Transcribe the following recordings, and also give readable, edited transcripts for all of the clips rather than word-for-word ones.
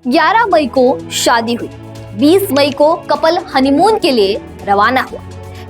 11 मई को शादी हुई, 20 मई को कपल हनीमून के लिए रवाना हुआ,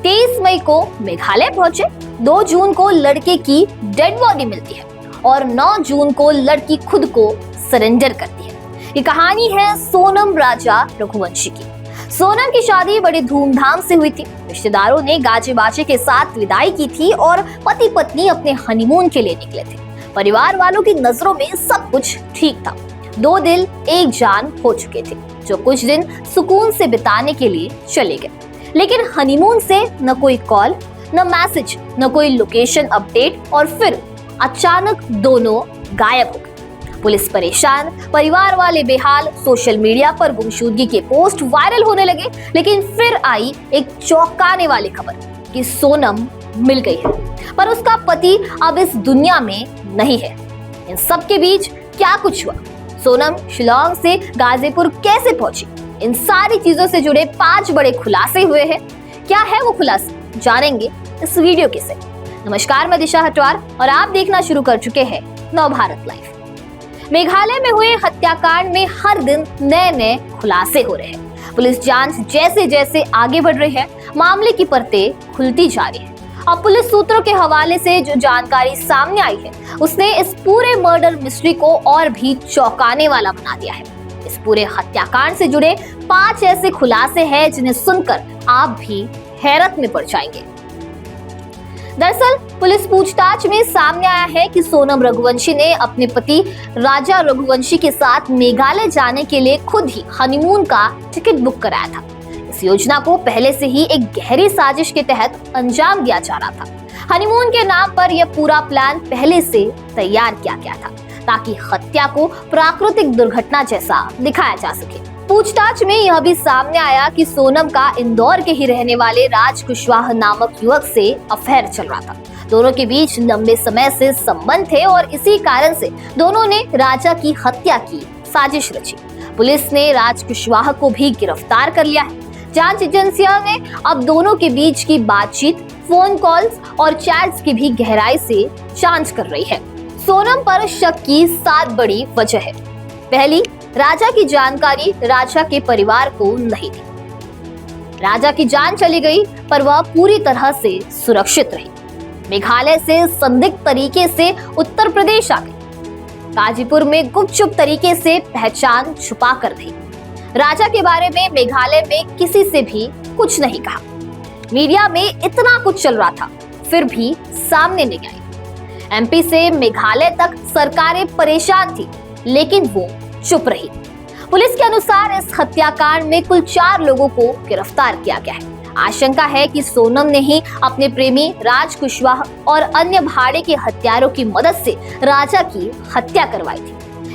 23 मई को मेघालय पहुंचे, 2 जून को लड़के की डेड बॉडी मिलती है और 9 जून को लड़की खुद को सरेंडर करती है। ये कहानी है सोनम राजा रघुवंशी की। सोनम की शादी बड़ी धूमधाम से हुई थी। रिश्तेदारों ने गाजे बाजे के साथ विदाई की थी और पति पत्नी अपने हनीमून के लिए निकले थे। परिवार वालों की नजरों में सब कुछ ठीक था। 2 दिल एक जान हो चुके थे जो कुछ दिन सुकून से बिताने के लिए चले गए, लेकिन हनीमून से न कोई कॉल, न मैसेज, न कोई लोकेशन अपडेट और फिर अचानक दोनों गायब हो गए। पुलिस परेशान, परिवार वाले बेहाल, सोशल मीडिया पर गुमशुदगी के पोस्ट वायरल होने लगे, लेकिन फिर आई एक चौंकाने वाली खबर कि सोनम मिल गई है, पर उसका पति अब इस दुनिया में नहीं है। इन सब के बीच क्या कुछ हुआ? सोनम शिलोंग से गाजीपुर कैसे पहुंची? इन सारी चीजों से जुड़े 5 बड़े खुलासे हुए हैं। क्या है वो खुलासे, जानेंगे इस वीडियो के से। नमस्कार, मैं दिशा हटवार और आप देखना शुरू कर चुके हैं नवभारत लाइव। मेघालय में हुए हत्याकांड में हर दिन नए खुलासे हो रहे हैं। पुलिस जांच जैसे जैसे आगे बढ़ रही है, मामले की परतें खुलती जा रही है। अब पुलिस सूत्रों के हवाले से जो जानकारी सामने आई है, उसने इस पूरे मर्डर मिस्ट्री को और भी चौंकाने वाला बना दिया है। इस पूरे हत्याकांड से जुड़े 5 ऐसे खुलासे हैं जिन्हें सुनकर आप भी हैरत में पड़ जाएंगे। दरअसल पुलिस पूछताछ में सामने आया है कि सोनम रघुवंशी ने अपने पति राजा रघुवंशी के साथ मेघालय जाने के लिए खुद ही हनीमून का टिकट बुक कराया था। इस योजना को पहले से ही एक गहरी साजिश के तहत अंजाम दिया जा रहा था। हनीमून के नाम पर यह पूरा प्लान पहले से तैयार किया गया था ताकि हत्या को प्राकृतिक दुर्घटना जैसा दिखाया जा सके। पूछताछ में यह भी सामने आया कि सोनम का इंदौर के ही रहने वाले राज कुशवाहा नामक युवक से अफेयर चल रहा था। दोनों के बीच लंबे समय से संबंध थे और इसी कारण से दोनों ने राजा की हत्या की साजिश रची। पुलिस ने राज कुशवाहा को भी गिरफ्तार कर लिया है। जांच एजेंसियों ने अब दोनों के बीच की बातचीत, फोन कॉल्स और चैट्स की भी गहराई से जांच कर रही है। सोनम पर शक की 7 बड़ी वजह है। पहली, राजा की जानकारी राजा के परिवार को नहीं थी। राजा की जान चली गई पर वह पूरी तरह से सुरक्षित रही। मेघालय से संदिग्ध तरीके से उत्तर प्रदेश आ गई। गाजीपुर में गुपचुप तरीके से पहचान छुपा कर दी। राजा के बारे में मेघालय में किसी से भी कुछ नहीं कहा। मीडिया में इतना कुछ चल रहा था फिर भी सामने नहीं आई। एमपी से मेघालय तक सरकारें परेशान थी लेकिन वो चुप रही। पुलिस के अनुसार इस हत्याकांड में कुल 4 लोगों को गिरफ्तार किया गया है। आशंका है कि सोनम ने ही अपने प्रेमी राज कुशवाहा और अन्य भाड़े के हत्यारों की मदद से राजा की हत्या करवाई थी।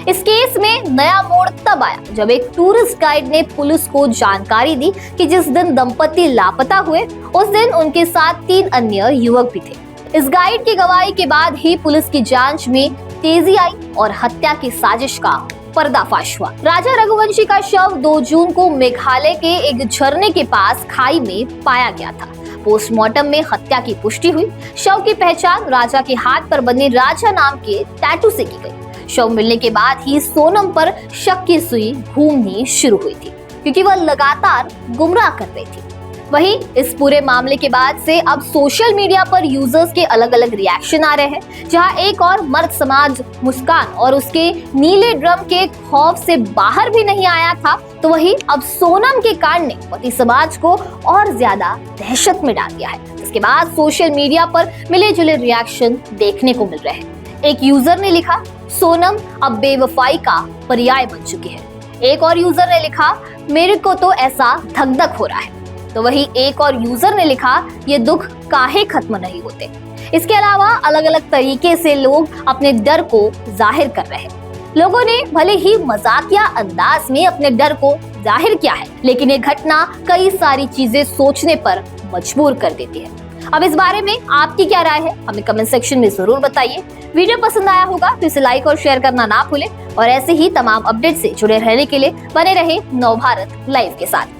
इस केस में नया मोड़ तब आया जब एक टूरिस्ट गाइड ने पुलिस को जानकारी दी कि जिस दिन दंपति लापता हुए उस दिन उनके साथ 3 अन्य युवक भी थे। इस गाइड की गवाही के बाद ही पुलिस की जांच में तेजी आई और हत्या की साजिश का पर्दाफाश हुआ। राजा रघुवंशी का शव 2 जून को मेघालय के एक झरने के पास खाई में पाया गया था। पोस्टमार्टम में हत्या की पुष्टि हुई। शव की पहचान राजा के हाथ पर बने राजा नाम के टैटू से की गई। शव मिलने के बाद ही सोनम पर शक की सुई घूमनी शुरू हुई थी क्योंकि वह लगातार गुमराह कर रही थी। वहीं इस पूरे मामले के बाद से अब सोशल मीडिया पर यूजर्स के अलग अलग रिएक्शन आ रहे हैं। जहां एक और मर्द समाज मुस्कान और उसके नीले ड्रम के खौफ से बाहर भी नहीं आया था, तो वहीं अब सोनम के कांड ने पति समाज को और ज्यादा दहशत में डाल दिया है। इसके बाद सोशल मीडिया पर मिले जुले रिएक्शन देखने को मिल रहे हैं। एक यूजर ने लिखा, सोनम अब बेवफाई का पर्याय बन चुकी है। एक और यूजर ने लिखा, मेरे को तो ऐसा धक धक हो रहा है। तो वही एक और यूजर ने लिखा, ये दुख काहे खत्म नहीं होते। इसके अलावा अलग अलग तरीके से लोग अपने डर को जाहिर कर रहे हैं। लोगों ने भले ही मजाकिया अंदाज में अपने डर को जाहिर किया है, लेकिन ये घटना कई सारी चीजें सोचने पर मजबूर कर देती है। अब इस बारे में आपकी क्या राय है, हमें कमेंट सेक्शन में जरूर बताइए। वीडियो पसंद आया होगा तो इसे लाइक और शेयर करना ना भूलें और ऐसे ही तमाम अपडेट से जुड़े रहने के लिए बने रहे नवभारत लाइव के साथ।